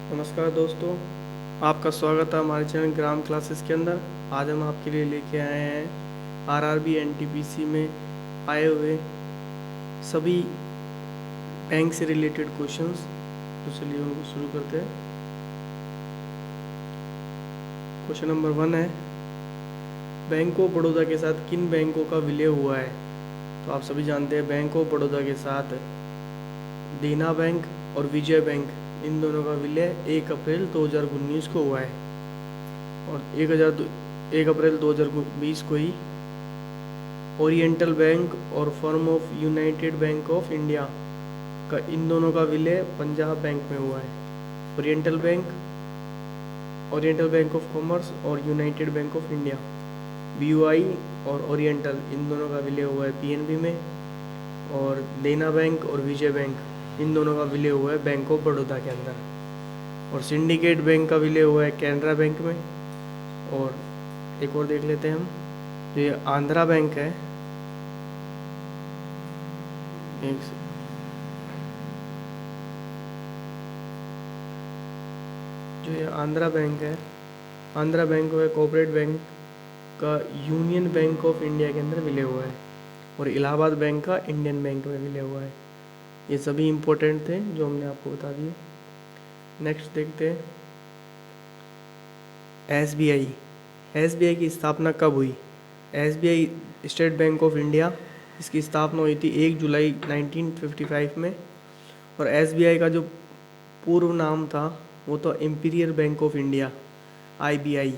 नमस्कार दोस्तों, आपका स्वागत है हमारे चैनल ग्राम क्लासेस के अंदर। आज हम आपके लिए लेके आए हैं आरआरबी एनटीपीसी में आए हुए सभी बैंक से रिलेटेड क्वेश्चंस। तो चलिए उनको शुरू करते हैं। क्वेश्चन नंबर 1 है, बैंक ऑफ बड़ौदा के साथ किन बैंकों का विलय हुआ है? तो आप सभी जानते हैं बैंक ऑफ बड़ौदा के साथ देना बैंक और विजय बैंक, इन दोनों का विलय 1 अप्रैल 2019 को हुआ है। और 1 अप्रैल 2020 को ही ओरिएंटल बैंक और firm of United bank of India का, इन दोनों का विलय पंजाब बैंक में हुआ है। ओरिएंटल बैंक ऑफ कॉमर्स और यूनाइटेड बैंक ऑफ इंडिया, बीयूआई और ओरिएंटल, इन दोनों का विलय हुआ है पीएनबी में। और देना बैंक और विजय बैंक, इन दोनों का विलय हुआ है बैंक ऑफ बड़ौदा के अंदर। और सिंडिकेट बैंक का विलय हुआ है कैनरा बैंक में। और एक और देख लेते हैं हम, जो ये आंध्रा बैंक है, जो ये आंध्रा बैंक है, आंध्रा बैंक है कॉर्पोरेट बैंक का यूनियन बैंक ऑफ इंडिया के अंदर विलय हुआ है। और इलाहाबाद बैंक का इंडियन बैंक में विलय हुआ है। ये सभी इम्पोर्टेंट थे जो हमने आपको बता दिए। नेक्स्ट देखते हैं, एसबीआई की स्थापना कब हुई? SBI state bank of India, इसकी स्थापना हुई थी 1 जुलाई 1955 में। और एसबीआई का जो पूर्व नाम था वो तो imperial bank of India, IBI.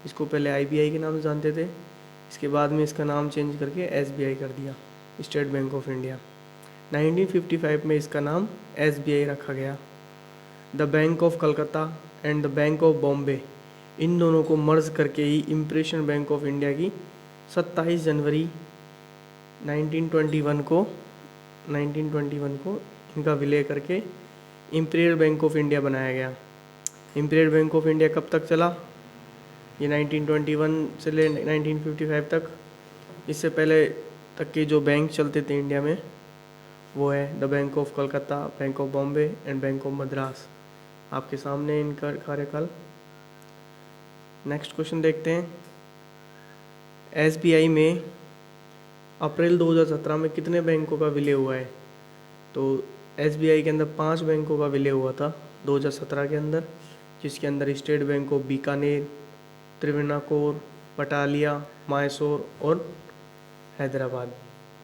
इसको पहले आईबीआई के नाम से जानते थे, इसके बाद में इसका नाम चेंज करके एसबीआई कर दिया, स्टेट बैंक ऑफ इंडिया। 1955 में इसका नाम एसबीआई रखा गया। The bank of Calcutta and the bank of Bombay, इन दोनों को मर्ज करके ही इम्प्रेशन बैंक ऑफ इंडिया की 27 जनवरी 1921 को इनका विलय करके इम्पीरियल बैंक ऑफ इंडिया बनाया गया। इम्पीरियल बैंक ऑफ इंडिया कब तक चला? ये 1921 से ले 1955 तक। इससे पहले तक के जो बैंक चलते थे इंडिया में वो है the bank of Calcutta, bank of Bombay and bank of Madras. आपके सामने इनका कार्यकाल। नेक्स्ट क्वेश्चन देखते हैं, एसबीआई में अप्रैल 2017 में कितने बैंकों का विलय हुआ है? तो एसबीआई के अंदर 5 बैंकों का विलय हुआ था 2017 के अंदर, जिसके अंदर state bank of Bikaner, Travancore, Patiala, Mysore और हैदराबाद,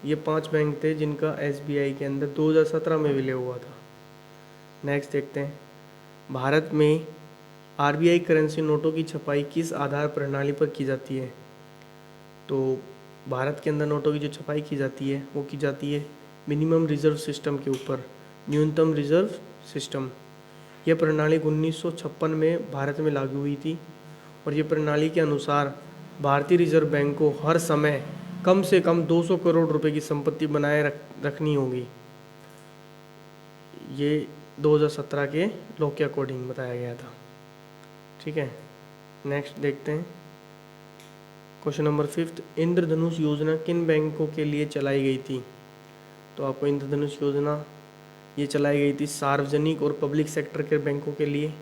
ये 5 बैंक थे जिनका एसबीआई के अंदर 2017 में विलय हुआ था। नेक्स्ट देखते हैं, भारत में आरबीआई करेंसी नोटों की छपाई किस आधार प्रणाली पर की जाती है? तो भारत के अंदर नोटों की जो छपाई की जाती है वो की जाती है मिनिमम रिजर्व सिस्टम के ऊपर, न्यूनतम रिजर्व सिस्टम। यह प्रणाली 1956 में भारत में लागू हुई थी। और ये प्रणाली के अनुसार भारतीय रिजर्व बैंक को हर समय कम से कम 200 करोड़ रुपए की संपत्ति बनाए रखनी होगी। ये 2017 के लॉ के अकॉर्डिंग बताया गया था। ठीक है, नेक्स्ट देखते हैं, क्वेश्चन नंबर 5, इंद्रधनुष योजना किन बैंकों के लिए चलाई गई थी? तो आपको इंद्रधनुष योजना ये चलाई गई थी सार्वजनिक और पब्लिक सेक्टर के बैंकों के लिए।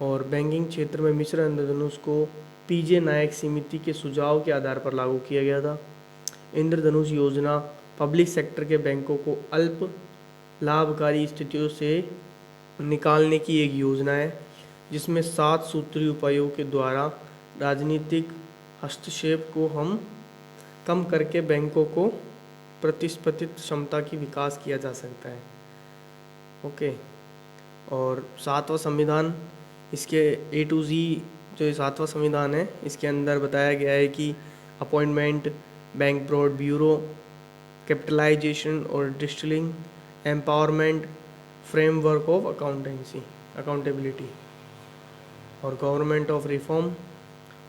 और बैंकिंग क्षेत्र में मिश्र इंद्रधनुष को पीजे नायक समिति के सुझाव के आधार पर लागू किया गया था। इंद्रधनुष योजना पब्लिक सेक्टर के बैंकों को अल्प लाभकारी स्थितियों से निकालने की एक योजना है, जिसमें 7 सूत्रीय उपायों के द्वारा राजनीतिक हस्तक्षेप को हम कम करके बैंकों को प्रतिस्पर्धी क्षमता की विकास किया जा सकता है। ओके, और 7वां संविधान, इसके ए टू जी जो 7वां संविधान है, इसके अंदर बताया गया है कि appointment, bank board bureau, capitalisation और distilling, empowerment, framework of accountability और गवर्नमेंट ऑफ रिफॉर्म।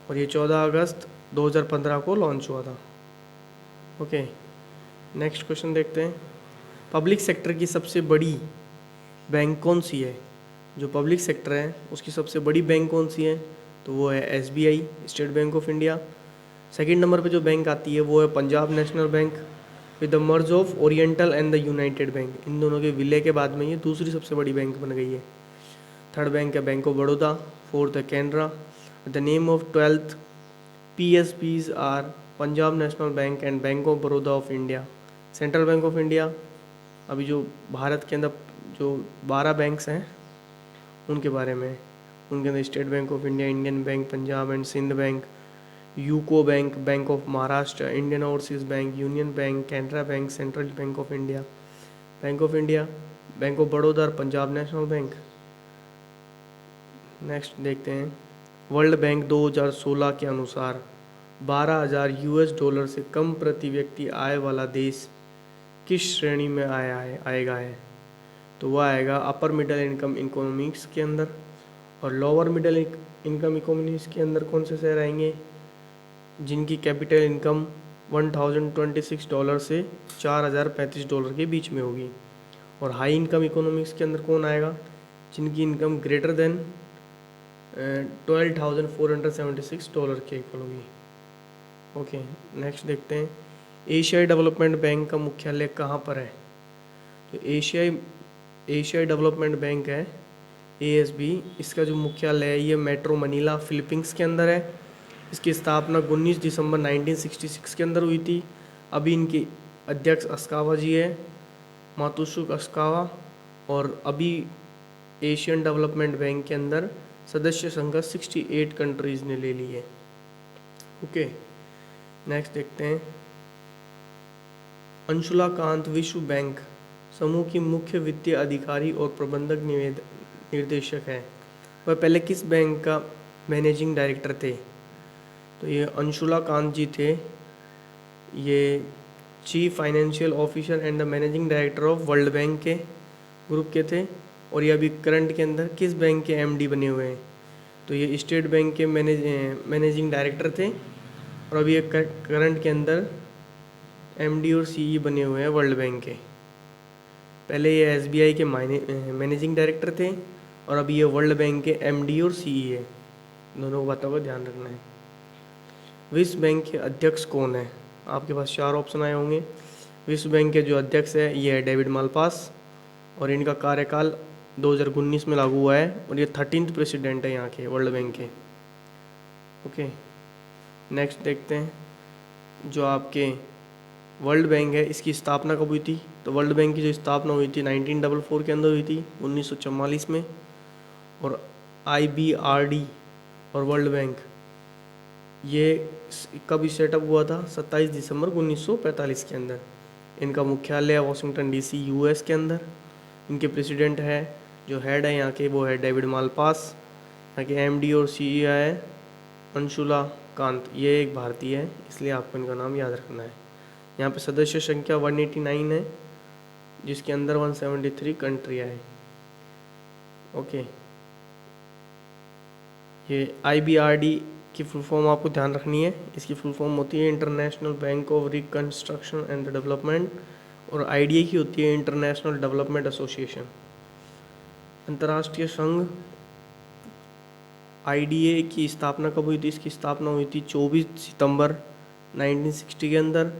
और ये 14 अगस्त 2015 को लॉन्च हुआ था। ओके, नेक्स्ट क्वेश्चन देखते हैं, पब्लिक सेक्टर की सबसे बड़ी बैंक कौन सी है? जो पब्लिक सेक्टर है उसकी सबसे बड़ी बैंक कौन सी है? तो वो है SBI, state bank of India. Second number पे जो बैंक आती है वो है Punjab national bank with the merge of oriental and the united bank. इन दोनों के विलय के बाद में ये दूसरी सबसे बड़ी बैंक बन गई है। थर्ड बैंक है बैंक ऑफ बड़ौदा, फोर्थ है Canara. The name of 12th PSBs are Punjab national bank and bank of Baroda of India. Central bank of India, अभी जो भारत के अंदर जो 12 बैंक्स हैं उनके बारे में, उनके अंदर state bank of India, Indian bank, Punjab and Sindh bank, UCO bank, bank of Maharashtra, Indian overseas bank, union bank, Canara bank, central bank of India, bank of India, bank of Baroda और पंजाब नेशनल बैंक। नेक्स्ट देखते हैं, world bank 2016 के अनुसार 12,000 US dollar से कम प्रति व्यक्ति आय वाला देश किस श्रेणी में आएगा है? तो वह आएगा अपर मिडिल इनकम इकोनॉमिक्स के अंदर। और लोअर मिडिल इनकम इकोनॉमिक्स के अंदर कौन से शहर आएंगे? जिनकी कैपिटल इनकम $1,026 से $4,035 के बीच में होगी। और हाई इनकम इकोनॉमिक्स के अंदर कौन आएगा? जिनकी इनकम ग्रेटर देन $12,476 के इक्वल होगी। ओके, नेक्स्ट देखते हैं, एशियाई डेवलपमेंट बैंक का मुख्यालय कहाँ पर है? तो एशियाई डेवलपमेंट बैंक है ASB, इसका जो मुख्यालय है ये मेट्रो मनीला फिलीपींस के अंदर है। इसकी स्थापना 19 दिसंबर 1966 के अंदर हुई थी। अभी इनके अध्यक्ष अस्कावा जी है, मातुशुक अस्कावा। और अभी एशियन डेवलपमेंट बैंक के अंदर सदस्य संख्या 68 कंट्रीज़ ने ले ली है। ओके, नेक्स्ट देखते हैं, अंशुला कांत विश्व बैंक समूह की मुख्य वित्तीय अधिकारी और प्रबंधक निर्देशक है। वह पहले किस बैंक का मैनेजिंग डायरेक्टर थे? तो ये अंशुला कांत जी थे, ये chief financial officer and the managing director of world bank के ग्रुप के थे। और ये अभी करंट के अंदर किस बैंक के MD बने हुए हैं? तो ये स्टेट बैंक के मैनेजिंग डायरेक्टर थे। और अभी ये करंट के अंदर MD और CE बने हुए हैं वर्ल्ड बैंक के। पहले ये SBI के मैनेजिंग डायरेक्टर थे और अभी ये वर्ल्ड बैंक के MD और CE है। दोनों बातों का ध्यान रखना है। विश्व बैंक के अध्यक्ष कौन है? आपके पास 4 ऑप्शन आए होंगे। विश्व बैंक के जो अध्यक्ष है ये है डेविड मालपास, और इनका कार्यकाल 2019 में लागू हुआ है, और ये 13th प्रेसिडेंट है यहाँ के वर्ल्ड बैंक के। ओके, नेक्स्ट देखते हैं, जो आपके वर्ल्ड बैंक है इसकी स्थापना कब हुई थी? तो वर्ल्ड बैंक की जो स्थापना हुई थी 1944 के अंदर हुई थी, 1944 में। और IBRD और वर्ल्ड बैंक ये कब सेटअप हुआ था? 27 दिसंबर 1945 के अंदर। इनका मुख्यालय है वाशिंगटन DC US के अंदर। इनके प्रेसिडेंट है, जो हेड है यहाँ के, वो है डेविड मालपास। यहाँ के MD और CE है अंशुला कांत, ये एक भारतीय है, इसलिए आपको इनका नाम याद रखना है। यहाँ पे सदस्य संख्या 189 है, जिसके अंदर 173 कंट्रियाँ हैं। ओके, ये IBRD की फुल फॉर्म आपको ध्यान रखनी है। इसकी फुल फॉर्म होती है international bank of reconstruction and development, और IDA की होती है इंटरनेशनल डेवलपमेंट एसोसिएशन। अंतर्राष्ट्रीय संघ IDA की स्थापना कब हुई थी? इसकी स्थापना हुई थी 24 सितंबर 1960 के अंदर।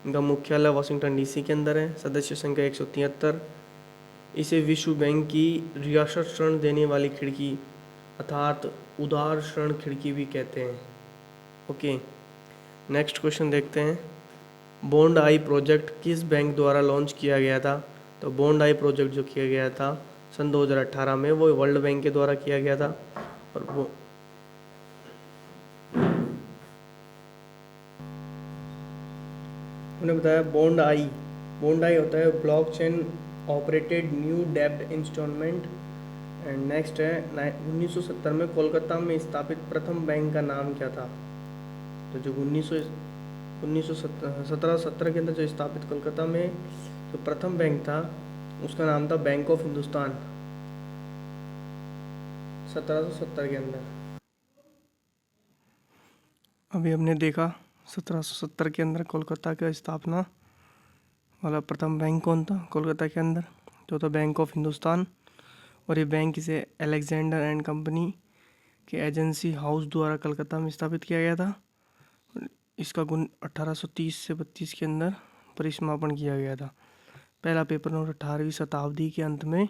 इनका मुख्यालय वाशिंगटन DC के अंदर है। सदस्य संख्या 173। इसे विश्व बैंक की रियासत ऋण देने वाली खिड़की अर्थात उदार ऋण खिड़की भी कहते हैं। ओके, नेक्स्ट क्वेश्चन देखते हैं, बॉन्ड आई प्रोजेक्ट किस बैंक द्वारा लॉन्च किया गया था? तो बॉन्ड आई प्रोजेक्ट जो किया गया था सन 2018 में, वो वर्ल्ड बैंक के द्वारा किया गया था। और वो उन्हें बताया बॉन्ड आई होता है ब्लॉकचेन ऑपरेटेड न्यू डेब्ट इंस्टॉलमेंट। एंड नेक्स्ट है 1970 में कोलकाता में स्थापित प्रथम बैंक का नाम क्या था? तो जो 1770 के अंदर जो स्थापित कोलकाता में जो प्रथम बैंक था उसका नाम था बैंक ऑफ हिंदुस्तान, 1770 के अंदर। अभी हमने देखा 1770 के अंदर कोलकाता का स्थापना वाला प्रथम बैंक कौन था कोलकाता के अंदर? तो था बैंक ऑफ हिंदुस्तान। और ये बैंक इसे अलेक्जेंडर एंड कंपनी के एजेंसी हाउस द्वारा कलकत्ता में स्थापित किया गया था। इसका 1830 से 32 के अंदर परिसमापन किया गया था। पहला पेपर नोट 18वीं शताब्दी के अंत में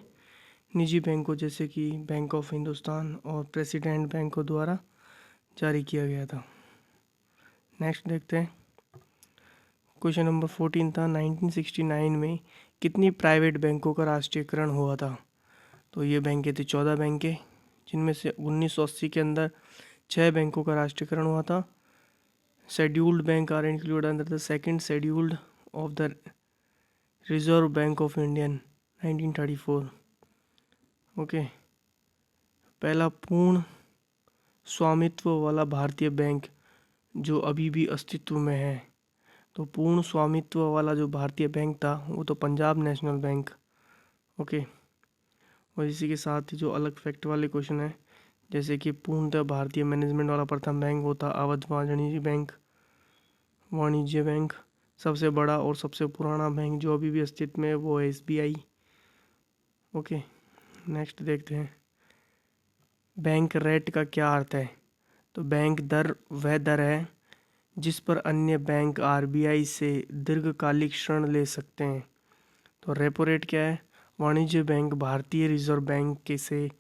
निजी बैंकों जैसे कि बैंक ऑफ हिंदुस्तान और प्रेसिडेंट बैंकों द्वारा जारी किया गया था। नेक्स्ट देखते हैं, क्वेश्चन नंबर 14 था 1969 में कितनी प्राइवेट बैंकों का राष्ट्रीयकरण हुआ था। तो ये बैंकें थी 14 बैंकें, जिनमें से 1980 के अंदर 6 बैंकों का राष्ट्रीयकरण हुआ था। Scheduled bank are included under the second scheduled of the reserve bank of India 1934। Okay, पहला पूर्ण स्वामित्व वाला भारतीय बैंक जो अभी भी अस्तित्व में है, तो पूर्ण स्वामित्व वाला जो भारतीय बैंक था वो तो पंजाब नेशनल बैंक। ओके, और इसी के साथ ही जो अलग फैक्ट वाले क्वेश्चन है, जैसे कि पूर्णतः भारतीय मैनेजमेंट वाला प्रथम बैंक होता अवध वाणिज्य बैंक। सबसे बड़ा और सबसे पुराना बैंक जो अभी भी अस्तित्व में है वो है SBI। ओके, नेक्स्ट देखते हैं, बैंक रेट का क्या अर्थ है। तो बैंक दर वह दर है जिस पर अन्य बैंक RBI से दीर्घकालिक ऋण ले सकते हैं। तो रेपो रेट क्या है, वाणिज्य बैंक भारतीय रिजर्व बैंक के से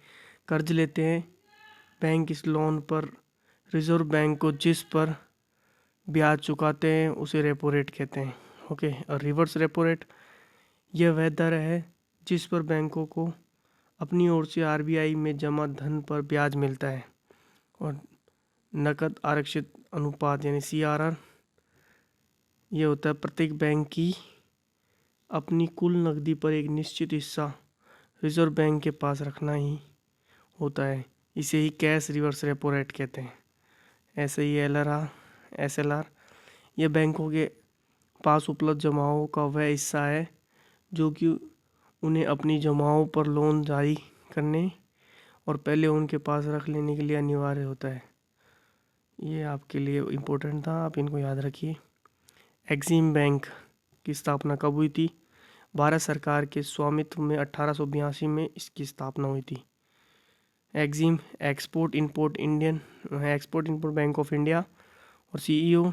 कर्ज लेते हैं। बैंक इस लोन पर रिजर्व बैंक को जिस पर ब्याज चुकाते हैं उसे रेपो रेट कहते हैं। ओके, और रिवर्स रेपो रेट यह वह दर है जिस पर बैंकों को अपनी ओर से RBI में जमा धन पर ब्याज मिलता है। और नकद आरक्षित अनुपात यानी CRR ये होता है प्रत्येक बैंक की अपनी कुल नकदी पर एक निश्चित हिस्सा रिजर्व बैंक के पास रखना ही होता है। इसे ही कैश रिवर्स रेपो रेट कहते हैं। ऐसे ही SLR यह बैंकों के पास उपलब्ध जमाओं का वह हिस्सा है जो कि उन्हें अपनी जमाओं पर लोन जारी करने और पहले उनके पास रख लेने के लिए अनिवार्य होता है। ये आपके लिए इम्पोर्टेंट था, आप इनको याद रखिए। एक्सिम बैंक की स्थापना कब हुई थी। भारत सरकार के स्वामित्व में 1882 में इसकी स्थापना हुई थी। Exim export import bank of India. और CEO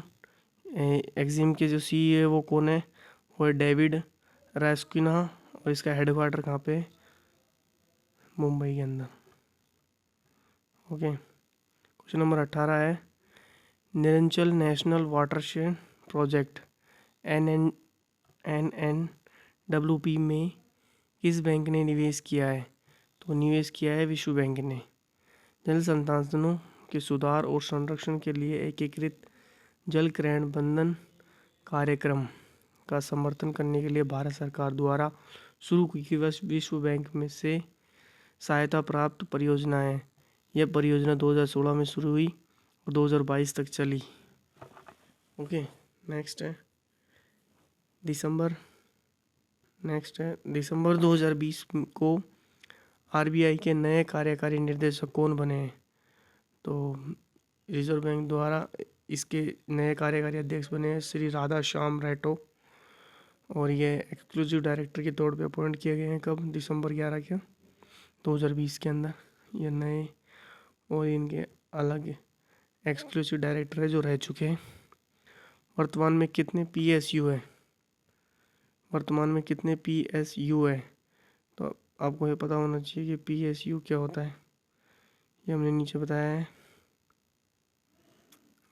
एक्सिम के जो CEO है वो कौन है, वो है डेविड रास्किना। और इसका हेडक्वार्टर कहाँ पे, मुंबई के अंदर। ओके, क्वेश्चन नंबर 18 है, निरंचल नेशनल वाटरशेड प्रोजेक्ट NNWP में किस बैंक ने निवेश किया है। तो निवेश किया है विश्व बैंक ने। जल संसाधनों के सुधार और संरक्षण के लिए एकीकृत जल प्रबंधन कार्यक्रम का समर्थन करने के लिए भारत सरकार द्वारा शुरू की विश्व बैंक में से सहायता प्राप्त परियोजना है। यह परियोजना 2016 में शुरू हुई और 2022 तक चली। ओके, नेक्स्ट है दिसंबर 2020 को RBI के नए कार्यकारी निर्देशक कौन बने हैं। तो रिजर्व बैंक द्वारा इसके नए कार्यकारी अध्यक्ष बने हैं श्री राधा श्याम रेटो। और ये एक्सक्लूसिव डायरेक्टर के तौर पे अपॉइंट किए गए हैं कब, दिसंबर 11 के 2020 के अंदर। ये नए और इनके अलग एक्सक्लूसिव डायरेक्टर है जो रह चुके हैं। वर्तमान में कितने PSU है। तो आपको ये पता होना चाहिए कि PSU क्या होता है, ये हमने नीचे बताया है।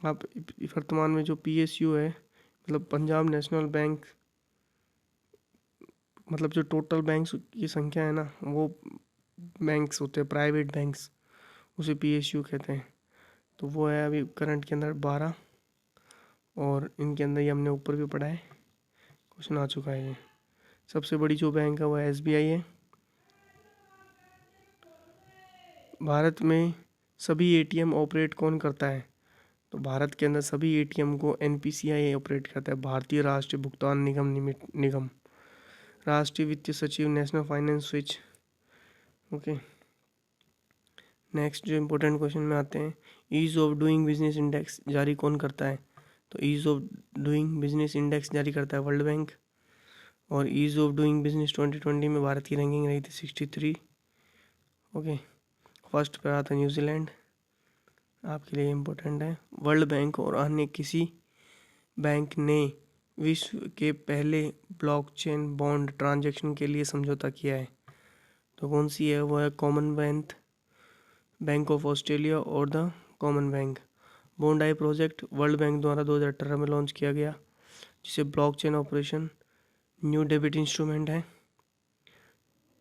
आप वर्तमान में जो PSU है मतलब पंजाब नेशनल बैंक, मतलब जो टोटल बैंक्स की संख्या है ना, वो बैंक्स होते हैं प्राइवेट बैंक्स, उसे PSU कहते हैं। तो वो है अभी करंट के अंदर 12। और इनके अंदर ये हमने ऊपर भी पढ़ा है, क्वेश्चन आ चुका है। ये सबसे बड़ी जो बैंक है वो SBI है। भारत में सभी ATM ऑपरेट कौन करता है। तो भारत के अंदर सभी ATM को NPCI ऑपरेट करता है, भारतीय राष्ट्रीय भुगतान निगम। राष्ट्रीय वित्तीय सचिव national finance switch. Okay, next जो इम्पोर्टेंट क्वेश्चन में आते हैं, ease of doing business index जारी कौन करता है। तो ease of doing business index जारी करता है वर्ल्ड बैंक। और ईज ऑफ डूइंग बिजनेस 2020 में भारत की रैंकिंग रही थी 63। ओके, फर्स्ट पे आता है न्यूजीलैंड, आपके लिए इम्पोर्टेंट है। वर्ल्ड बैंक और अन्य किसी बैंक ने विश्व के पहले ब्लॉकचेन बॉन्ड ट्रांजैक्शन के लिए समझौता किया है। तो कौन सी है? वो है कॉमनवेल्थ बैंक ऑफ ऑस्ट्रेलिया और the common bank. Bondi project world bank द्वारा 2018 में लॉन्च किया गया, जिसे blockchain operation new debit instrument है।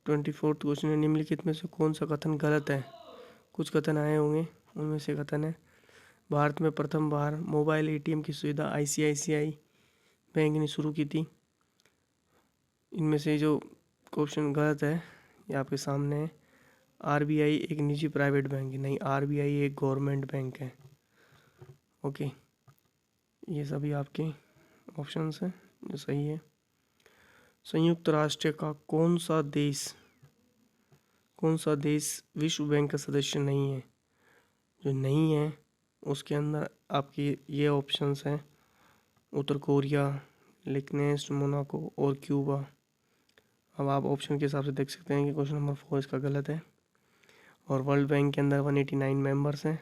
24th क्वेश्चन है, निम्नलिखित में से कौन सा कथन गलत है? कुछ कथन आए होंगे, उनमें से कथन है, भारत में प्रथम बार मोबाइल एटीएम की सुविधा आईसीआईसीआई बैंक ने शुरू की थी। इनमें से जो क्वेश्चन गलत है ये आपके सामने है। आरबीआई एक निजी प्राइवेट बैंक है, नहीं, आरबीआई एक गवर्नमेंट बैंक है। ओके, ये सभी आपके ऑप्शंस हैं जो सही है। संयुक्त राष्ट्र का कौन सा देश विश्व बैंक का सदस्य नहीं है? जो नहीं है उसके अंदर आपके ये ऑप्शंस हैं, उत्तर कोरिया, लिक्नेस्ट, मोनाको और क्यूबा। अब आप ऑप्शन के हिसाब से देख सकते हैं कि क्वेश्चन नंबर 4 इसका गलत है। और वर्ल्ड बैंक के अंदर 189 मेंबर्स हैं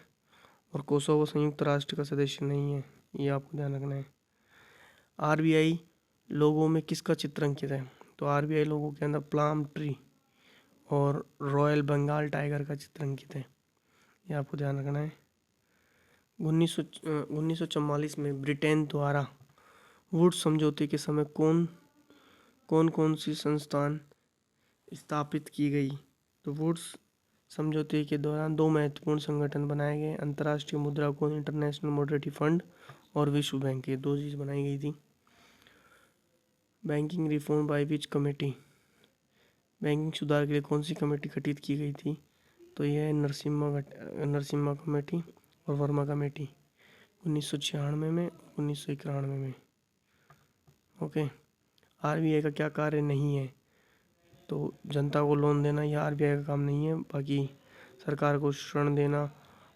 और कोसोवो संयुक्त राष्ट्र का सदस्य नहीं है, ये आपको ध्यान रखना है। आरबीआई लोगों में किसका चित्र अंकित है? तो आरबीआई लोगों के अंदर प्लाम ट्री और रॉयल बंगाल टाइगर का चित्र अंकित है, ये आपको ध्यान रखना है। 1944 में ब्रिटेन द्वारा वुड्स समझौते के समय कौन सी संस्थान स्थापित की गई? तो वुड्स समझौते के दौरान 2 महत्वपूर्ण संगठन बनाए गए, अंतर्राष्ट्रीय मुद्रा कोष, इंटरनेशनल मॉनेटरी फंड और विश्व बैंक, ये 2 चीज़ बनाई गई थी। Banking reform by which committee? Banking सुधार के लिए कौन सी कमेटी गठित की गई थी? तो यह है नरसिम्हा कमेटी और वर्मा कमेटी, 1996 में, 1991 में। ओके, आरबीआई का क्या कार्य नहीं है? तो जनता को लोन देना यह आरबीआई का काम नहीं है, बाकी सरकार को ऋण देना,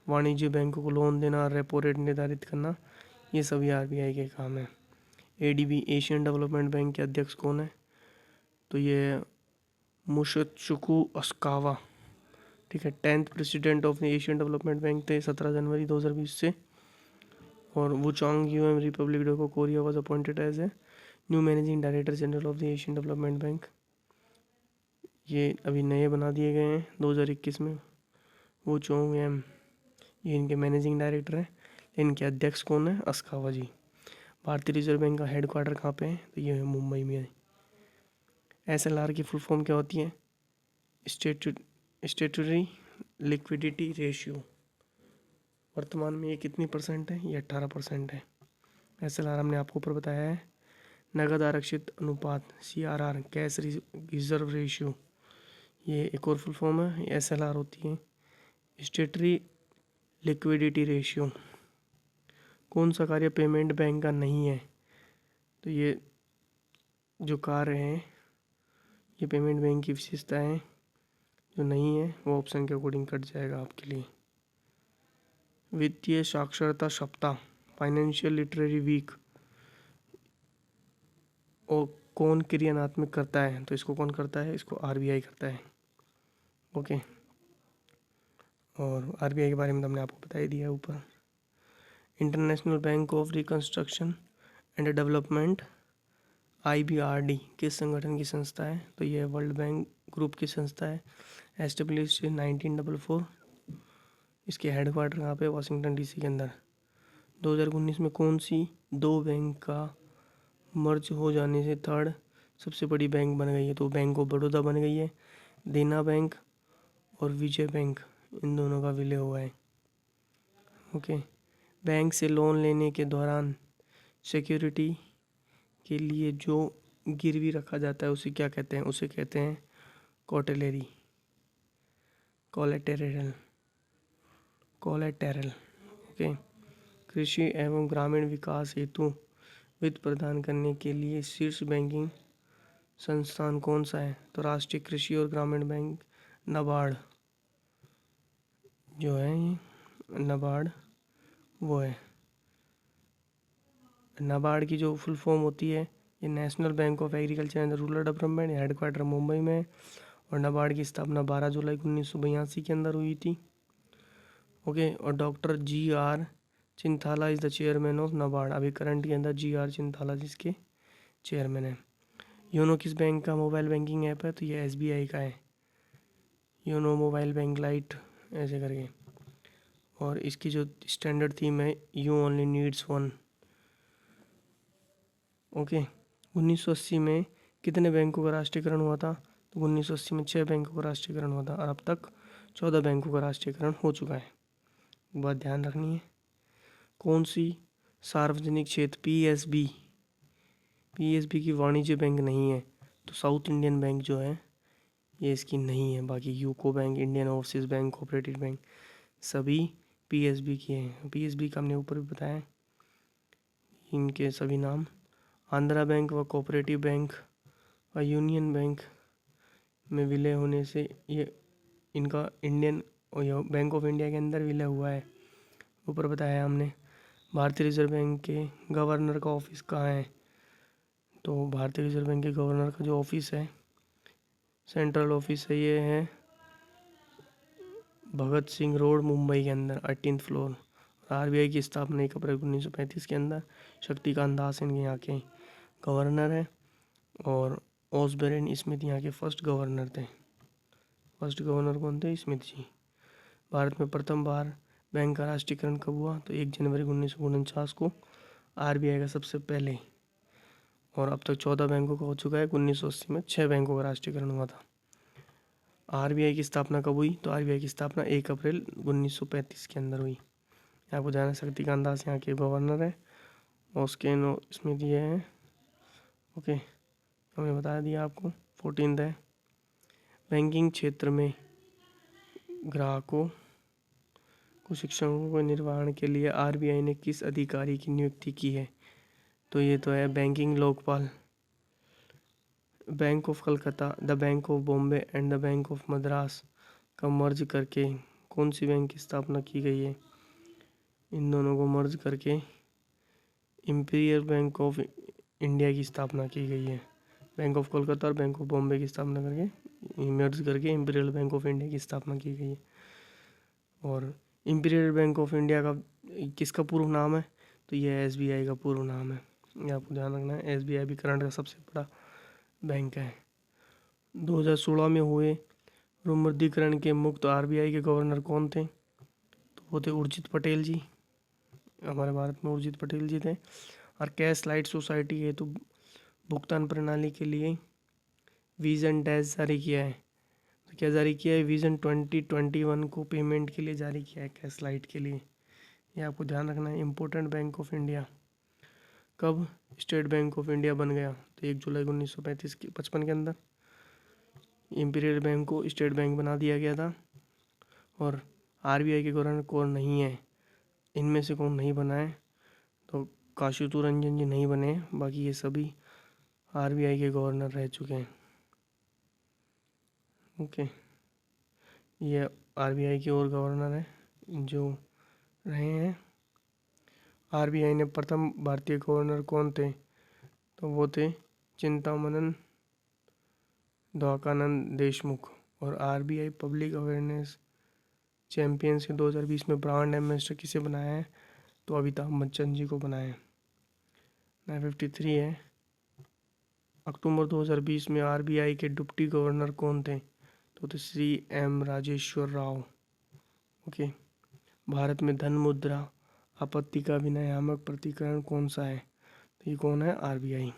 वाणिज्य बैंकों को लोन देना, रेपो रेट निर्धारित करना, ये सभी आरबीआई के काम है। एडीबी एशियन डेवलपमेंट बैंक के अध्यक्ष कौन है? तो ये मुशत्सुकु अस्कावा, ठीक है, 10th president of the Asian development bank थे 17 जनवरी 2020 से। और Woochong Um republic of Korea was appointed as a new managing director general of the Asian development bank. ये अभी नए बना दिए गए हैं 2021 में। वुचोंग एम, ये इनके मैनेजिंग डायरेक्टर हैं। इनके अध्यक्ष कौन है? अस्कावा जी। भारतीय रिजर्व बैंक का हेडक्वार्टर कहाँ पे है? तो ये है मुंबई में है। एसएलआर की फुल फॉर्म क्या होती है? Statutory liquidity ratio. वर्तमान में ये कितनी परसेंट है? ये 18% है। एसएलआर हमने आपको ऊपर बताया है। नगद आरक्षित अनुपात, सीआरआर, कैश रिजर्व रेशियो, ये एक और फुल फॉर्म है, ये एसएलआर होती है। स्टेटरी लिक्विडिटी रेशियो। कौन सा कार्य पेमेंट बैंक का नहीं है? तो ये जो कार्य है ये पेमेंट बैंक की विशेषता है, जो नहीं है वो ऑप्शन के अकॉर्डिंग कट जाएगा आपके लिए। वित्तीय साक्षरता सप्ताह, फाइनेंशियल लिटरेरी वीक, और कौन क्रियान्वित करता है? तो इसको कौन करता है? इसको आरबीआई करता है। ओके, और आरबीआई के बारे में तो हमने आपको बता ही दिया है ऊपर। International bank of reconstruction and development, IBRD, किस संगठन की संस्था है? तो यह वर्ल्ड बैंक ग्रुप की संस्था है, एस्टेब्लिश इन 1944। इसके हेडक्वार्टर कहाँ पे? वाशिंगटन डीसी के अंदर। 2019 में कौन सी 2 बैंक का मर्ज हो जाने से थर्ड सबसे बड़ी बैंक बन गई है? तो बैंक ऑफ बड़ौदा बन गई है। देना बैंक और विजय बैंक, इन दोनों का विलय हुआ है। ओके, बैंक से लोन लेने के दौरान सिक्योरिटी के लिए जो गिरवी रखा जाता है उसे क्या कहते हैं? उसे कहते हैं कोलेटेरल। ओके, कृषि एवं ग्रामीण विकास हेतु वित्त प्रदान करने के लिए शीर्ष बैंकिंग संस्थान कौन सा है? तो राष्ट्रीय कृषि और ग्रामीण बैंक, नाबार्ड जो है, ये नाबार्ड वो है। नाबार्ड की जो फुल फॉर्म होती है, ये national bank of agriculture and rural development, headquarter Mumbai में है। और नाबार्ड की स्थापना 12 जुलाई 1982 के अंदर हुई थी। ओके, और doctor GR Chinthala is the chairman of NABARD. अभी करंट के अंदर GR चिंथाला जिसके चेयरमैन है। योनो किस बैंक का मोबाइल बैंकिंग ऐप है? तो ये SBI का है। योनो मोबाइल बैंक लाइट ऐसे करके। और इसकी जो स्टैंडर्ड थीम है you only needs one. Okay. 1980 में कितने बैंकों का राष्ट्रीयकरण हुआ था? तो 1980 में 6 बैंकों का राष्ट्रीयकरण हुआ था और अब तक 14 बैंकों का राष्ट्रीयकरण हो चुका है। बात ध्यान रखनी है। कौन सी सार्वजनिक क्षेत्र पीएसबी की वाणिज्य बैंक नहीं है? तो साउथ इंडियन बैंक जो है ये इसकी नहीं है। बाकी UCO bank, Indian overseas bank, cooperative bank सभी पीएसबी के हैं। पीएसबी का हमने ऊपर भी बताया इनके सभी नाम। आंध्रा बैंक व कोऑपरेटिव बैंक और यूनियन बैंक में विलय होने से ये इनका इंडियन बैंक ऑफ इंडिया के अंदर विलय हुआ है। ऊपर बताया हमने। भारतीय रिजर्व बैंक के गवर्नर का ऑफिस कहाँ है? तो भारतीय रिजर्व बैंक के गवर्नर का जो ऑफिस है, सेंट्रल ऑफिस है, ये है भगत सिंह रोड, मुंबई के अंदर 18th फ्लोर। आरबीआई की स्थापना 1 अप्रैल 1935 के अंदर शक्तिकांत दास इनके यहाँ के गवर्नर है और ओसबेरेन स्मिथ यहाँ के फर्स्ट गवर्नर थे। फर्स्ट गवर्नर कौन थे? स्मिथ जी। भारत में प्रथम बार बैंक का राष्ट्रीयकरण कब हुआ? तो 1 जनवरी 1949 को आरबीआई का सबसे पहले। और अब तक 14 बैंकों का हो चुका है। 1980 में 6 बैंकों का राष्ट्रीयकरण हुआ था। आरबीआई की स्थापना कब हुई? तो आरबीआई की स्थापना 1 अप्रैल 1935 के अंदर हुई। आपको जाना शक्तिकांत दास यहाँ के गवर्नर है। ओस्केन स्मिथ ये है। ओके, हमने बता दिया आपको। 14th है बैंकिंग क्षेत्र में ग्राहकों को शिक्षकों के निर्वहन के लिए आरबीआई ने किस अधिकारी की नियुक्ति की है? तो ये तो है banking Lokpal. Bank of Calcutta, the bank of Bombay and the bank of Madras का मर्ज करके कौन सी बैंक की स्थापना की गई है? इन दोनों को मर्ज करके इंपीरियल बैंक ऑफ इंडिया की स्थापना की गई है। बैंक ऑफ कोलकाता और बैंक ऑफ बॉम्बे की स्थापना करके मर्ज करके इंपीरियल बैंक ऑफ इंडिया की स्थापना की गई है। और इंपीरियल बैंक ऑफ इंडिया का किसका पूर्व नाम है? तो ये एसबीआई का पूर्व नाम है। ये आपको ध्यान रखना है। एसबीआई भी करंट का सबसे बड़ा बैंक है। 2016 में हुए विमुद्रीकरण के मुक्त आरबीआई के गवर्नर कौन थे? तो वो थे उर्जित पटेल जी। हमारे भारत में उर्जित पटेल जी थे। और कैश लाइट सोसाइटी है तो भुगतान प्रणाली के लिए विजन डैश जारी किया है। तो क्या जारी किया है? विजन 2021 को पेमेंट के लिए जारी किया है, कैश लाइट के लिए। ये आपको ध्यान रखना है। इम्पोर्टेंट बैंक ऑफ इंडिया कब स्टेट बैंक ऑफ इंडिया बन गया? तो 1 जुलाई 1955 के अंदर इंपीरियल बैंक को स्टेट बैंक बना दिया गया था। और आरबीआई के गवर्नर कौन नहीं है? इनमें से कौन नहीं बना है? तो काशीतु रंजन जी नहीं बने। बाकी ये सभी आरबीआई के गवर्नर रह चुके हैं। ओके, ये आरबीआई के और गवर्नर हैं जो रहे हैं। आरबीआई ने प्रथम भारतीय गवर्नर कौन थे? तो वो थे चिंतामणि द्वारकानंद देशमुख। और आरबीआई पब्लिक अवेयरनेस चैंपियंस के 2020 में ब्रांड एम्बेसडर किसे बनाया है? तो अमिताभ बच्चन जी को बनाया है। 953 है अक्टूबर 2020 में आरबीआई के डिप्टी गवर्नर कौन थे? तो थे श्री एम राजेश्वर राव। ओके, भारत में धन मुद्रा आपत्ति का विनियामक प्राधिकरण कौन सा है? तो ये कौन है? आरबीआई।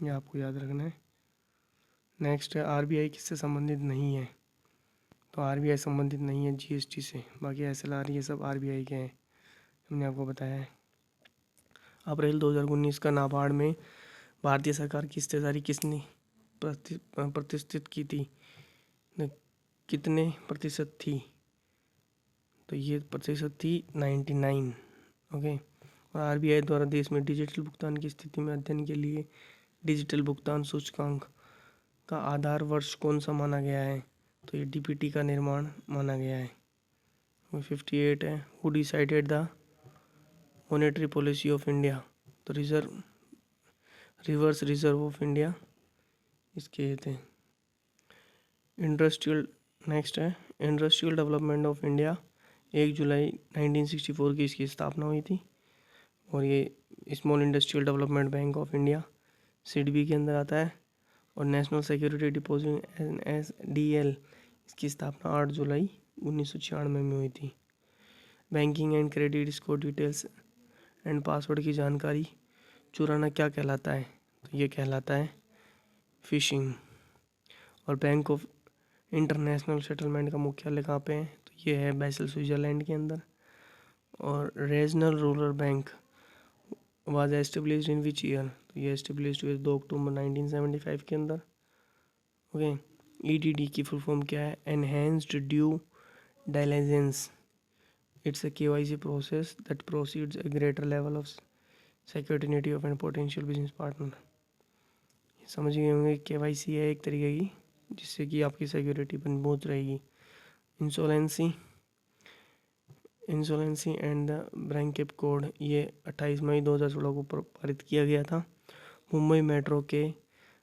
ये आपको याद रखना है। नेक्स्ट है आरबीआई किससे संबंधित नहीं है? तो आरबीआई संबंधित नहीं है जीएसटी से। बाकी एसएलआर ये सब आरबीआई के हैं, हमने आपको बताया है। अप्रैल 2019 का नाबार्ड में भारतीय सरकार की हिस्सेदारी किसने प्रतिष्ठित की थी? कितने प्रतिशत थी? तो ये प्रतिशत थी 99। ओके, और आरबीआई द्वारा देश में डिजिटल भुगतान की स्थिति में अध्ययन के लिए डिजिटल भुगतान सूचकांक का आधार वर्ष कौन सा माना गया है? तो ये डीपीटी का निर्माण माना गया है। 58 है who decided the monetary policy of India? तो रिवर्स रिजर्व ऑफ इंडिया इसके थे। इंडस्ट्रियल नेक्स्ट है इंडस्ट्रियल डेवलपमेंट ऑफ इंडिया 1 जुलाई 1964 की इसकी स्थापना हुई थी। और ये small industrial development bank of India SIDBI के अंदर आता है। और नेशनल सिक्योरिटी डिपॉजिट NSDL इसकी स्थापना 8 जुलाई 1996 में हुई थी। Banking and credit score details and password की जानकारी चुराना क्या कहलाता है? तो ये कहलाता है फिशिंग। और बैंक ऑफ इंटरनेशनल सेटलमेंट का मुख्यालय कहाँ पे है? तो ये है बेसल, स्विट्जरलैंड के अंदर। और regional rural bank was established in which year? तो ये एस्टेब्लिश्ड हुए 2 अक्टूबर 1975 के अंदर। ओके। ईडीडी की फुल फॉर्म क्या है? Enhanced due diligence. It's a KYC process that proceeds a greater level of security of a potential business partner. समझ गए होंगे, KYC है एक तरीके की जिससे कि आपकी सिक्योरिटी मजबूत रहेगी। इंसोलेंसी एंड द ब्रैंकेप कोड, ये 28 मई 2016 को पारित किया गया था। मुंबई मेट्रो के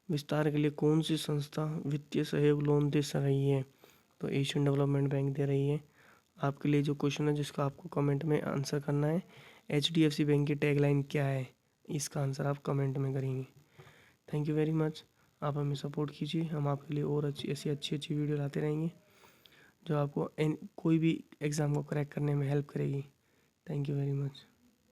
विस्तार के लिए कौन सी संस्था वित्तीय सहयोग लोन दे रही है? तो एशियन डेवलपमेंट बैंक दे रही है। आपके लिए जो क्वेश्चन है जिसका आपको कमेंट में आंसर करना है, HDFC बैंक की टैगलाइन क्या है? इसका आंसर आप कमेंट में करेंगे। Thank you very much. आप हमें सपोर्ट कीजिए, हम आपके लिए और ऐसी अच्छी वीडियो लाते रहेंगे जो आपको कोई भी एग्ज़ाम को क्रैक करने में हेल्प करेगी। Thank you very much.